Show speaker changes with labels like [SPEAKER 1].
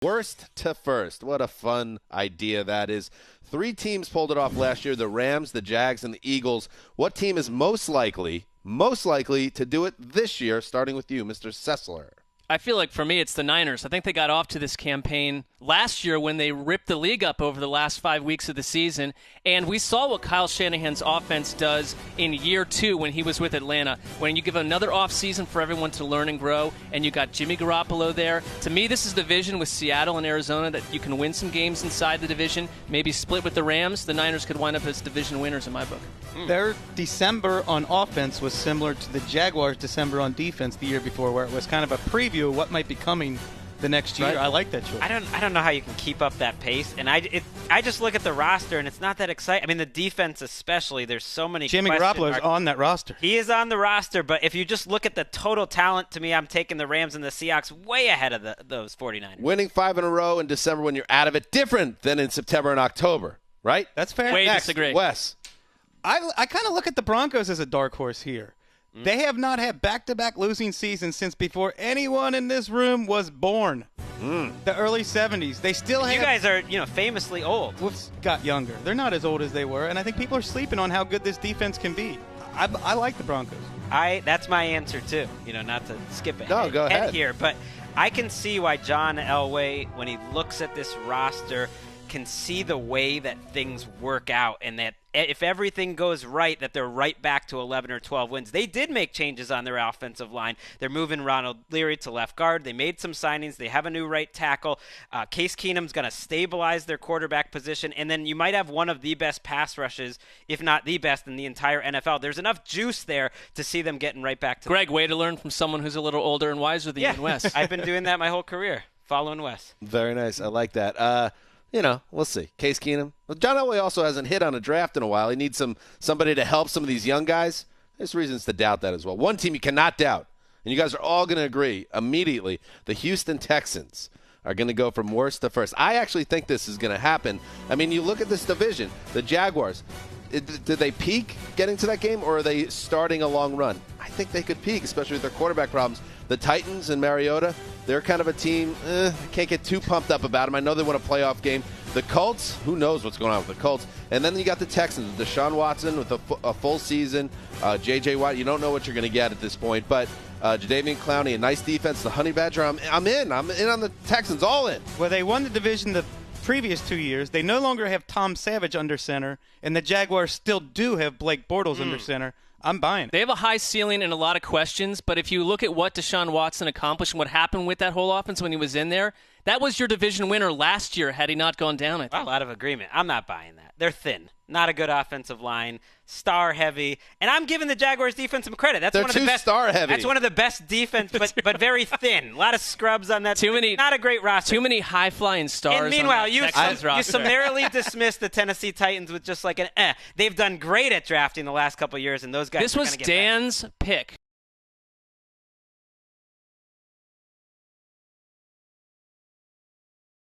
[SPEAKER 1] Worst to first. What a fun idea that is. 3 teams pulled it off last year, the Rams, the Jags, and the Eagles. What team is most likely to do it this year, starting with you, Mr. Sessler?
[SPEAKER 2] I feel like for me it's the Niners. I think they got off to this campaign last year when they ripped the league up over the last 5 weeks of the season, and we saw what Kyle Shanahan's offense does in year 2 when he was with Atlanta. When you give another offseason for everyone to learn and grow, and you got Jimmy Garoppolo there. To me, this is the division with Seattle and Arizona that you can win some games inside the division, maybe split with the Rams. The Niners could wind up as division winners in my book.
[SPEAKER 3] Their December on offense was similar to the Jaguars' December on defense the year before, where it was kind of a preview of what might be coming the next year. Right. I like that choice.
[SPEAKER 4] I don't know how you can keep up that pace, and I just look at the roster and it's not that exciting. I mean, the defense especially. There's so many.
[SPEAKER 3] Jimmy Garoppolo is on that roster.
[SPEAKER 4] He is on the roster, but if you just look at the total talent, to me, I'm taking the Rams and the Seahawks way ahead of those 49ers.
[SPEAKER 1] Winning 5 in a row in December when you're out of it, different than in September and October, right?
[SPEAKER 3] That's fair.
[SPEAKER 2] Way disagree.
[SPEAKER 1] Wes.
[SPEAKER 3] I kind of look at the Broncos as a dark horse here. They have not had back-to-back losing seasons since before anyone in this room was born. The early 70s. They still have.
[SPEAKER 4] You guys are, famously old.
[SPEAKER 3] We've got younger. They're not as old as they were, and I think people are sleeping on how good this defense can be. I like the Broncos.
[SPEAKER 4] That's my answer too. Not to skip ahead.
[SPEAKER 1] No, go ahead
[SPEAKER 4] here, but I can see why John Elway, when he looks at this roster, can see the way that things work out, and that if everything goes right, that they're right back to 11 or 12 wins. They did make changes on their offensive line. They're moving Ronald Leary to left guard. They made some signings. They have a new right tackle. Case Keenum's going to stabilize their quarterback position, and then you might have one of the best pass rushes, if not the best, in the entire NFL. There's enough juice there to see them getting right back to
[SPEAKER 2] Greg, way to learn from someone who's a little older and wiser than you and Wes.
[SPEAKER 4] I've been doing that my whole career, following Wes.
[SPEAKER 1] Very nice. I like that. We'll see. Case Keenum. Well, John Elway also hasn't hit on a draft in a while. He needs somebody to help some of these young guys. There's reasons to doubt that as well. One team you cannot doubt, and you guys are all going to agree immediately, the Houston Texans are going to go from worst to first. I actually think this is going to happen. I mean, you look at this division, the Jaguars. Did they peak getting to that game, or are they starting a long run? I think they could peak, especially with their quarterback problems. The Titans and Mariota, they're kind of a team, I can't get too pumped up about them. I know they want a playoff game. The Colts, who knows what's going on with the Colts. And then you got the Texans, Deshaun Watson with a full season. J.J. Watt, you don't know what you're going to get at this point. But Jadeveon Clowney, a nice defense. The Honey Badger, I'm in. I'm in on the Texans, all in.
[SPEAKER 3] Well, they won the division the previous 2 years. They no longer have Tom Savage under center, and the Jaguars still do have Blake Bortles under center. I'm buying it.
[SPEAKER 2] They have a high ceiling and a lot of questions, but if you look at what Deshaun Watson accomplished and what happened with that whole offense when he was in there, that was your division winner last year had he not gone down, I think.
[SPEAKER 4] A lot of agreement. I'm not buying that. They're thin. Not a good offensive line. Star heavy. And I'm giving the Jaguars defense some credit. That's
[SPEAKER 1] They're
[SPEAKER 4] one of the best.
[SPEAKER 1] Star heavy.
[SPEAKER 4] That's one of the best defense, but very thin. A lot of scrubs on that. Not a great roster.
[SPEAKER 2] Too many high flying stars.
[SPEAKER 4] And meanwhile,
[SPEAKER 2] on
[SPEAKER 4] you
[SPEAKER 2] roster.
[SPEAKER 4] summarily dismissed the Tennessee Titans with just like an eh. They've done great at drafting the last couple of years, and those guys.
[SPEAKER 2] This was Dan's pick